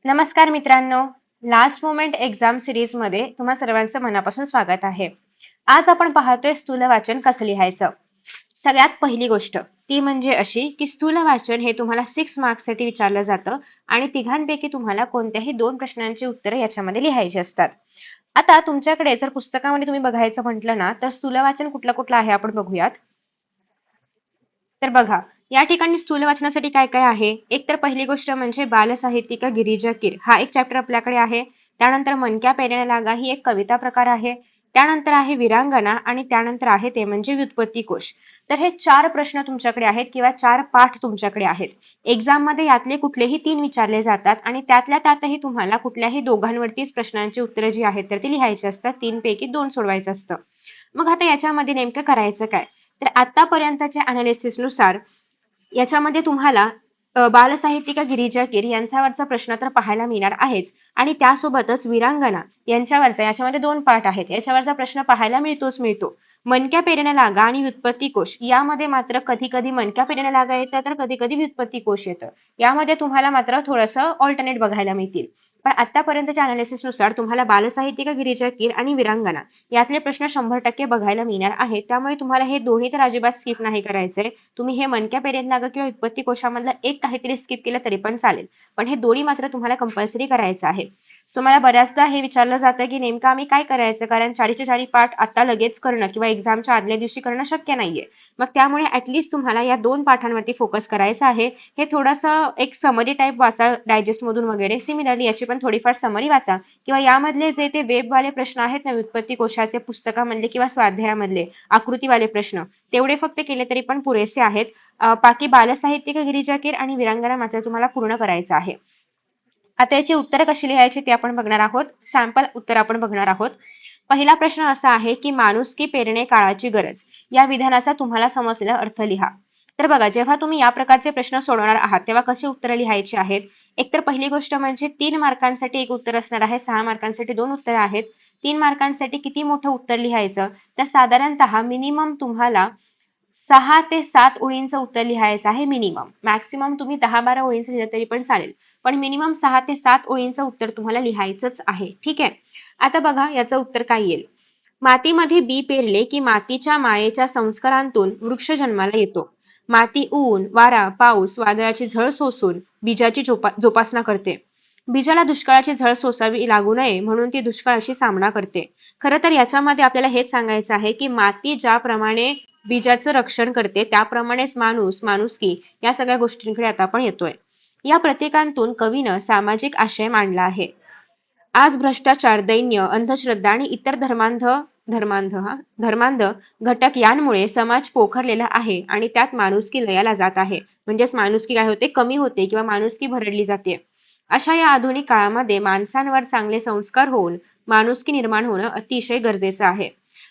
नमस्कार मित्रांनो, last moment exam series मध्ये तुम्हा सर्वांचं मनापासून स्वागत आहे. आज आपण पाहतोय स्थूल वाचन कसं लिहायचं. सगळ्यात पहिली गोष्ट ती म्हणजे अशी की स्थूल वाचन हे तुम्हाला 6 मार्क्स साठी विचारलं जातं आणि तिघांपैकी तुम्हाला कोणत्याही 2 प्रश्नांची उत्तरं याच्यामध्ये लिहायची असतात. आता तुमच्याकडे जर पुस्तकामध्ये तुम्ही बघायचं म्हटलं ना, तर स्थूल वाचन कुठलं कुठलं आहे आपण बघूयात. तर बघा, या ठिकाणी स्थूल वाचनासाठी काय काय आहे. एक तर पहिली गोष्ट म्हणजे बालसाहित्यिका गिरिजा कीर हा एक चॅप्टर आपल्याकडे आहे. त्यानंतर मनक्या पेरण्या लागा ही एक कविता प्रकार आहे. त्यानंतर आहे विरांगना आणि त्यानंतर आहे ते म्हणजे व्युत्पत्ती कोश. तर हे 4 प्रश्न तुमच्याकडे आहेत किंवा 4 पाठ तुमच्याकडे आहेत. एक्झाम मध्ये यातले कुठलेही 3 विचारले जातात आणि त्यातल्या त्यातही तुम्हाला कुठल्याही दोघांवरतीच प्रश्नांची उत्तरं जी आहेत तर ती लिहायची असतात. 3 पैकी 2 सोडवायचं असतं. मग आता याच्यामध्ये नेमकं करायचं काय. तर आतापर्यंतच्या अनालिसिसनुसार याच्यामध्ये तुम्हाला बालसाहित्यिका गिरिजा कीर यांच्यावरचा प्रश्न तर पाहायला मिळणार आहेच आणि त्यासोबतच विरांगना यांच्यावरचा याच्यामध्ये 2 पाठ आहेत. याच्यावरचा प्रश्न पाहायला मिळतो. मनक्या पेरण्या लागा आणि व्युत्पत्ती कोश यामध्ये मात्र कधी कधी मनक्या पेरण्या लागा येतं तर कधी कधी व्युत्पत्ती कोश येतं. यामध्ये तुम्हाला मात्र थोडंसं ऑल्टरनेट बघायला मिळतील. पण आतापर्यंतच्या अनालिसिसनुसार तुम्हाला बालसाहित्यिका गिरिजा कीर आणि विरांगना यातले प्रश्न 100% बघायला मिळणार आहेत. त्यामुळे तुम्हाला हे दोन्ही तर अजिबात स्किप नाही करायचंय. तुम्ही हे मनक्या पेरेंट लागा किंवा उत्पत्ती कोशामधलं एक काहीतरी स्किप केलं तरी पण चालेल. पण हे दोन्ही मात्र तुम्हाला कंपल्सरी करायचं आहे. सो मला बऱ्याचदा हे विचारलं जातं की नेमकं आम्ही काय करायचं, कारण 40चे 40 पाठ आता लगेच करणं किंवा एक्झामच्या आदल्या दिवशी करणं शक्य नाहीये. मग त्यामुळे ऍटलीस्ट तुम्हाला या 2 पाठांवरती फोकस करायचं आहे. हे थोडंसं एक समरी टाईप वाचा डायजेस्ट मधून वगैरे. सिमिलरली याची पण थोडीफार समरी वाचा किंवा यामधले जे ते वेबवाले प्रश्न आहेत ना, व्युत्पत्ती कोशाचे पुस्तकामधले किंवा स्वाध्यायामधले आकृतीवाले प्रश्न तेवढे फक्त केले तरी पण पुरेसे आहेत. बाकी बालसाहित्यिक गिरिजा कीर आणि विरांगना मात्र तुम्हाला पूर्ण करायचं आहे. आता याची उत्तरं कशी लिहायची ते आपण बघणार आहोत. सॅम्पल उत्तर आपण बघणार आहोत. पहिला प्रश्न असा आहे की माणुसकी पेरणे काळाची गरज या विधानाचा तुम्हाला समजलेला अर्थ लिहा. तर बघा, जेव्हा तुम्ही या प्रकारचे प्रश्न सोडवणार आहात तेव्हा कशी उत्तरं लिहायची आहेत. एकतर पहिली गोष्ट म्हणजे 3 मार्कांसाठी एक उत्तर असणार आहे, 6 मार्कांसाठी 2 उत्तरं आहेत. 3 मार्कांसाठी किती मोठं उत्तर लिहायचं, तर साधारणतः मिनिमम तुम्हाला 6 ते 7 ओळींचं उत्तर लिहायचं आहे मिनिमम. मॅक्सिमम तुम्ही 10-12 ओळींचं लिहिलं तरी पण चालेल. पण मिनिमम 6 ते 7 ओळींचं उत्तर तुम्हाला लिहायचंच आहे. ठीक आहे. आता बघा याचं उत्तर काय येईल. मातीमध्ये बी पेरले की मातीच्या मायेच्या संस्कारांतून वृक्ष जन्माला येतो. माती ऊन, वारा, पाऊस, वादळाची झळ सोसून बीजाची जोपासना करते. बीजाला दुष्काळाची झळ सोसावी लागू नये म्हणून ती दुष्काळाशी सामना करते. खरं तर याच्यामध्ये आपल्याला हेच सांगायचं आहे की माती ज्याप्रमाणे बीजाचं रक्षण करते त्याप्रमाणेच माणूस, माणुसकी या सगळ्या गोष्टींकडे आता आपण येतोय. या प्रतीकांतून कवीनं सामाजिक आशय मांडला आहे. आज भ्रष्टाचार, दैन्य, अंधश्रद्धा आणि इतर धर्मांध घटक यांमुळे समाज पोखरलेला आहे आणि त्यात माणुसकी लयाला जात आहे. म्हणजेच माणुसकी काय होते, कमी होते किंवा माणुसकी भरडली जाते. अशा या आधुनिक काळामध्ये माणसांवर चांगले संस्कार होऊन माणुसकी निर्माण होणं अतिशय गरजेचं आहे.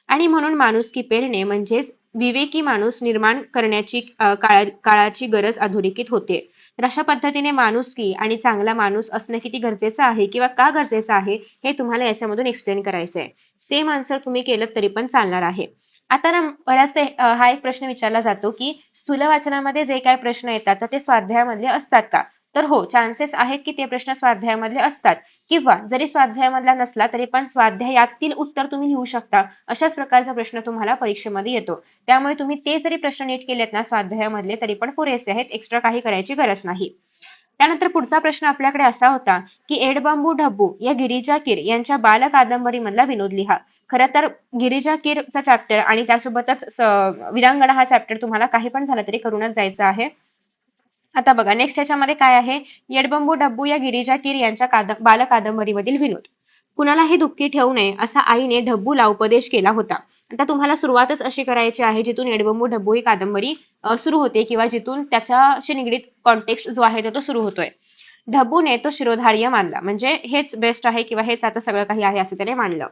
आणि म्हणून माणुसकी पेरणे म्हणजेच विवेकी माणूस निर्माण करण्याची काळाची गरज अधोरेखित होते. तर अशा पद्धतीने माणुसकी आणि चांगला माणूस असणं किती गरजेचं आहे किंवा का गरजेचं आहे हे तुम्हाला याच्यामधून एक्सप्लेन करायचं आहे. सेम आन्सर तुम्ही केलं तरी पण चालणार आहे. आता ना बऱ्याचदा हा एक प्रश्न विचारला जातो की स्थूल वाचनामध्ये जे काही प्रश्न येतात तर ते स्वाध्यायामधले असतात का. तर हो, चान्सेस आहेत की ते प्रश्न स्वाध्यायामधले असतात किंवा जरी स्वाध्यायामधला नसला तरी पण स्वाध्यायातील उत्तर तुम्ही लिहू शकता. अशाच प्रकारचा प्रश्न तुम्हाला परीक्षेमध्ये येतो. त्यामुळे तुम्ही ते जरी प्रश्न नीट केलेत ना स्वाध्यायामधले तरी पण पुरेसे आहेत. एक्स्ट्रा काही करायची गरज नाही. त्यानंतर पुढचा प्रश्न आपल्याकडे असा होता की एडबांबू ढब्बू या गिरिजा कीर यांच्या बाल कादंबरी मधला विनोद लिहा. खरं तर गिरिजा कीरचा चॅप्टर आणि त्यासोबतच विरांगणा हा चॅप्टर तुम्हाला काही पण झालं तरी करूनच जायचं आहे. आता बघा नेक्स्ट याच्यामध्ये काय आहे. येडबंबू डब्बू या गिरिजा कीर यांच्या बाल कादंबरीमधील विनोद. कुणालाही दुःखी ठेवू नये असा आईने ढब्बूला उपदेश केला होता. आता तुम्हाला सुरुवातच अशी करायची आहे जिथून येडबंबू ढब्बू ही कादंबरी सुरू होते किंवा जिथून त्याच्याशी निगडीत कॉन्टेक्स्ट जो आहे तो सुरू होतोय. ढब्बूने तो शिरोधार्य मानला, म्हणजे हेच बेस्ट आहे किंवा हेच आता सगळं काही आहे असं त्याने मानलं.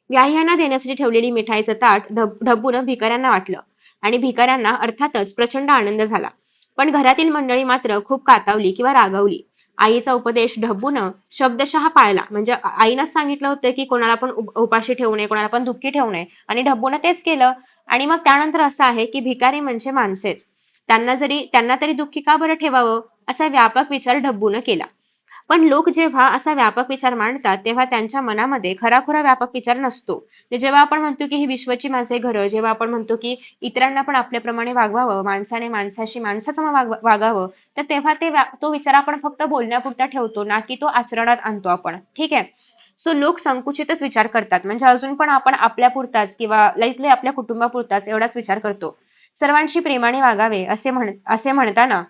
व्याह्यांना देण्यासाठी ठेवलेली मिठाईचं ताट ढब्बूनं भिकाऱ्यांना वाटलं आणि भिकाऱ्यांना अर्थातच प्रचंड आनंद झाला. पण घरातील मंडळी मात्र खूप कातावली किंवा रागावली. आईचा उपदेश ढब्बूनं शब्दशः पाळला, म्हणजे आईनंच सांगितलं होतं की कोणाला पण उपाशी ठेवू नये, कोणाला पण दुःखी ठेवू नये आणि ढब्बूनं तेच केलं. आणि मग त्यानंतर असं आहे की भिकारी म्हणजे माणसेच, त्यांना तरी दुःखी का बरं ठेवावं असा व्यापक विचार ढब्बूनं केला. पण लोक जेव्हा असा व्यापक विचार मांडतात तेव्हा त्यांच्या मनामध्ये खराखुरा व्यापक विचार नसतो. जेव्हा आपण म्हणतो की ही विश्वाची माझे घरं, जेव्हा आपण म्हणतो की इतरांना पण आपल्याप्रमाणे वागवावं, माणसाने माणसाशी माणसासम वागावं, तर तेव्हा तो विचार आपण फक्त बोलण्यापुरता ठेवतो, ना की तो आचरणात आणतो आपण. ठीक आहे. सो लोक संकुचितच विचार करतात. म्हणजे अजून पण आपण आपल्यापुरताच किंवा लईतलई आपल्या कुटुंबापुरताच एवढाच विचार करतो. सर्वांशी प्रेमाने वागावे असे म्हणताना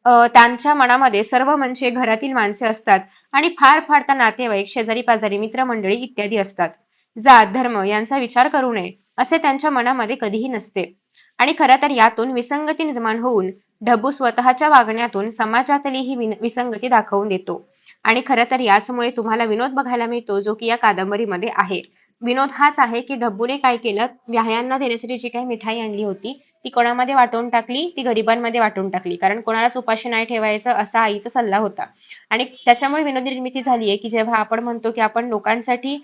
त्यांच्या मनामध्ये सर्व म्हणजे घरातील माणसे असतात आणि फार फार तर नातेवाईक, शेजारी-पाजारी, मित्रमंडळी इत्यादी असतात. जात, धर्म यांचा विचार करू नये असे त्यांच्या मनामध्ये कधीही नसते. आणि खरं तर यातून विसंगती निर्माण होऊन ढबू स्वतःच्या वागण्यातून समाजातली ही विसंगती दाखवून देतो. आणि खरं तर याचमुळे तुम्हाला विनोद बघायला मिळतो, जो की या कादंबरीमध्ये आहे. विनोद हाच आहे की ढब्बूने काय केलं, व्याह्यांना देण्यासाठी जी काही मिठाई आणली होती ती कोणामध्ये वाटून टाकली, ती गरिबांमध्ये वाटून टाकली. कारण कोणालाच उपाशी नाही ठेवायचं असा आईचा सल्ला होता. आणि त्याच्यामुळे विनोदी निर्मिती झाली आहे, की जेव्हा आपण म्हणतो, की आपण लोकांसाठी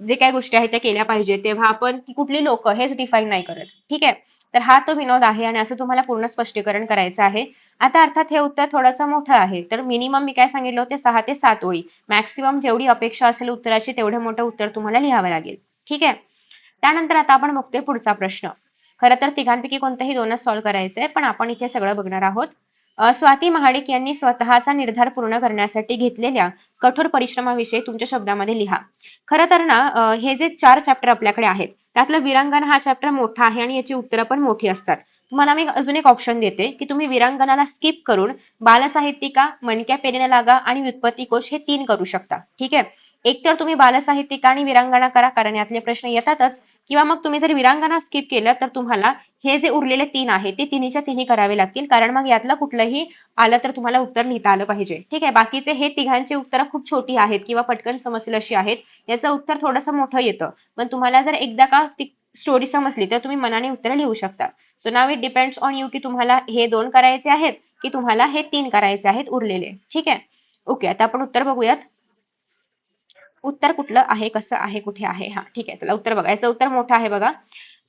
जे काही गोष्टी आहेत त्या केल्या पाहिजे, तेव्हा आपण ती कुठली लोकं हेच डिफाईन नाही करत. ठीक आहे. तर हा तो विनोद आहे आणि असं तुम्हाला पूर्ण स्पष्टीकरण करायचं आहे. आता अर्थात हे उत्तर थोडंसं मोठं आहे. तर मिनिमम मी काय सांगितलं होते 6 ते 7 ओळी. मॅक्सिमम जेवढी अपेक्षा असेल उत्तराची तेवढं मोठं उत्तर तुम्हाला लिहावं लागेल. ठीक आहे. त्यानंतर आता आपण बघतोय पुढचा प्रश्न. खरं तर तिघांपैकी कोणतंही दोनच सॉल्व्ह करायचंय, पण आपण इथे सगळं बघणार आहोत. स्वाती महाडिक यांनी स्वतःचा निर्धार पूर्ण करण्यासाठी घेतलेल्या कठोर परिश्रमाविषयी तुमच्या शब्दामध्ये लिहा. खरं तर ना हे जे 4 चॅप्टर आपल्याकडे आहेत, त्यातलं वीरांगना हा चॅप्टर मोठा आहे आणि याची उत्तरं पण मोठी असतात. तुम्हाला मी अजून एक ऑप्शन देते, की तुम्ही वीरांगनाला स्किप करून बालसाहित्यिका, मणक्या पेरेला लागा आणि व्युत्पत्ती कोश हे 3 करू शकता. ठीक आहे. एकतर तुम्ही बालसाहित्यिका आणि वीरांगना करा, कारण यातले प्रश्न येतातच. किंवा मग तुम्ही जर वीरांगना स्किप केलं तर तुम्हाला हे जे उरलेले 3 आहेत ते तिन्हीच्या तिन्ही करावे लागतील, कारण मग यातलं कुठलंही आलं तर तुम्हाला उत्तर लिहिता आलं पाहिजे. ठीक आहे. बाकीचे हे तिघांची उत्तरं खूप छोटी आहेत किंवा पटकन समजतील अशी आहेत. याचं उत्तर थोडंसं मोठं येतं. पण तुम्हाला जर एकदा का ती स्टोरी समजली तर तुम्ही मनाने उत्तरं लिहू शकता. So now it depends on you की तुम्हाला हे 2 करायचे आहेत की तुम्हाला हे 3 करायचे आहेत उरलेले. ठीक आहे. ओके. आता आपण उत्तर बघूयात. उत्तर कुठलं आहे, कसं आहे, कुठे आहे? हा ठीक आहे. चला उत्तर बघा. याचं उत्तर मोठं आहे बघा.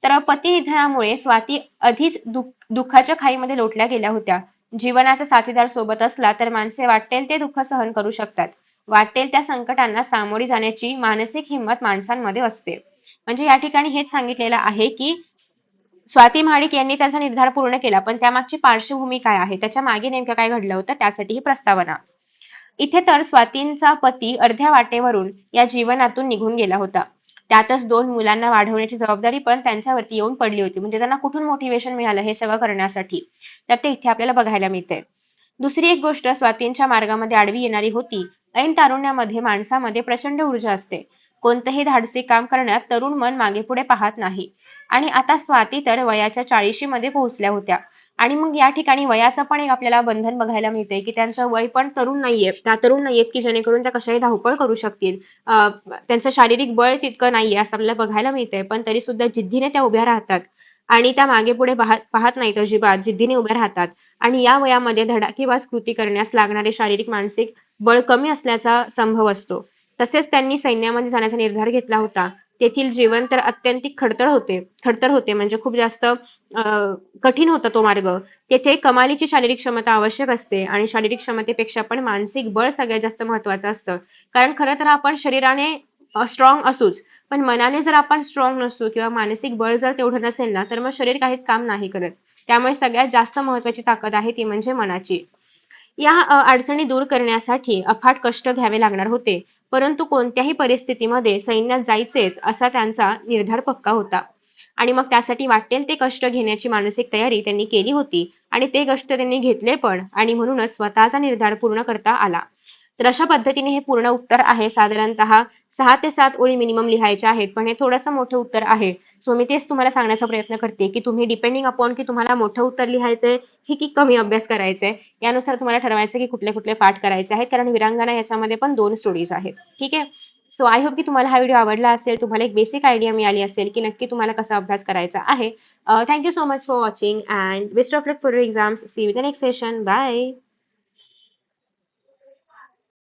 तर पती निधनामुळे स्वाती आधीच दुःखाच्या खाईमध्ये लोटल्या गेल्या होत्या. जीवनाचा साथीदार सोबत असला तर माणसे वाटेल ते दुःख सहन करू शकतात. वाटेल त्या संकटांना सामोरी जाण्याची मानसिक हिंमत माणसांमध्ये असते. म्हणजे या ठिकाणी हेच सांगितलेलं आहे की स्वाती महाडिक यांनी त्याचा निर्धार पूर्ण केला, पण त्यामागची पार्श्वभूमी काय आहे, त्याच्या मागे नेमकं काय घडलं होतं, त्यासाठी ही प्रस्तावना. इथे तर स्वातींचा पती अर्ध्या वाटेवरून या जीवनातून निघून गेला होता. त्यातच 2 मुलांना वाढवण्याची जबाबदारी पण त्यांच्यावरती येऊन पडली होती. म्हणजे त्यांना कुठून मोटिवेशन मिळालं हे सगळं करण्यासाठी. तर ते इथे आपल्याला बघायला मिळतंय. दुसरी एक गोष्ट स्वातींच्या मार्गामध्ये आडवी येणारी होती. ऐन तारुण्यामध्ये माणसामध्ये प्रचंड ऊर्जा असते. कोणतेही धाडसी काम करण्यात तरुण मन मागेपुढे पाहत नाही. आणि आता स्वाती तर वयाच्या 40शी मध्ये पोहोचल्या होत्या. आणि मग या ठिकाणी वयाचं पण एक आपल्याला बंधन बघायला मिळतंय, की त्यांचं वय पण तरुण नाहीये. त्या तरुण नाहीयेत, की जेणेकरून त्या कशाही धावपळ करू शकतील. त्यांचं शारीरिक बळ तितकं नाहीये असं आपल्याला बघायला मिळतंय. पण तरी सुद्धा जिद्दीने त्या उभ्या राहतात. आणि त्या मागे-पुढे पाहत नाहीत अजिबात. जिद्दीने उभ्या राहतात. आणि या वयामध्ये धडाकेबाज कृती करण्यास लागणारे शारीरिक, मानसिक बळ कमी असल्याचा संभव असतो. तसेच त्यांनी सैन्यामध्ये जाण्याचा निर्धार घेतला होता. तेथील जीवन तर अत्यंतिक खडतर होते म्हणजे खूप जास्त कठीण होता तो मार्ग. तेथे कमालीची शारीरिक क्षमता आवश्यक असते आणि शारीरिक क्षमतेपेक्षा पण मानसिक बळ सगळ्यात जास्त महत्त्वाचं असतं. कारण खरं तर आपण शरीराने स्ट्रॉंग असूच, पण मनाने जर आपण स्ट्रॉंग नसू किंवा मानसिक बळ जर तेवढं नसेल ना, तर मग शरीर काहीच काम नाही करत. त्यामुळे सगळ्यात जास्त महत्त्वाची ताकद आहे ती म्हणजे मनाची. या अडचणी दूर करण्यासाठी अफाट कष्ट घ्यावे लागणार होते. परंतु कोणत्याही परिस्थितीमध्ये सैन्यात जायचेच असा त्यांचा निर्धार पक्का होता. आणि मग त्यासाठी वाटेल ते कष्ट घेण्याची मानसिक तयारी त्यांनी केली होती आणि ते कष्ट त्यांनी घेतले पण आणि म्हणूनच स्वतःचा निर्धार पूर्ण करता आला. तर अशा पद्धतीने हे पूर्ण उत्तर आहे. साधारणतः 6 ते 7 ओळी मिनिमम लिहायच्या आहेत, पण हे थोडंसं मोठं उत्तर आहे. सो मी तेच तुम्हाला सांगण्याचा प्रयत्न करते, की तुम्ही डिपेंडिंग अपॉन की तुम्हाला मोठं उत्तर लिहायचंय की कमी अभ्यास करायचंय, यानुसार तुम्हाला ठरवायचं की कुठले-कुठले पाठ करायचे आहेत. कारण वीरांगना याच्यामध्ये पण 2 स्टोरीज आहेत. ठीक आहे. सो आय होप की तुम्हाला हा व्हिडिओ आवडला असेल, तुम्हाला एक बेसिक आयडिया मिळाली असेल, की नक्की तुम्हाला कसा अभ्यास करायचा आहे. Thank you so much for watching and best of luck for your exams. See you in the next session. Bye.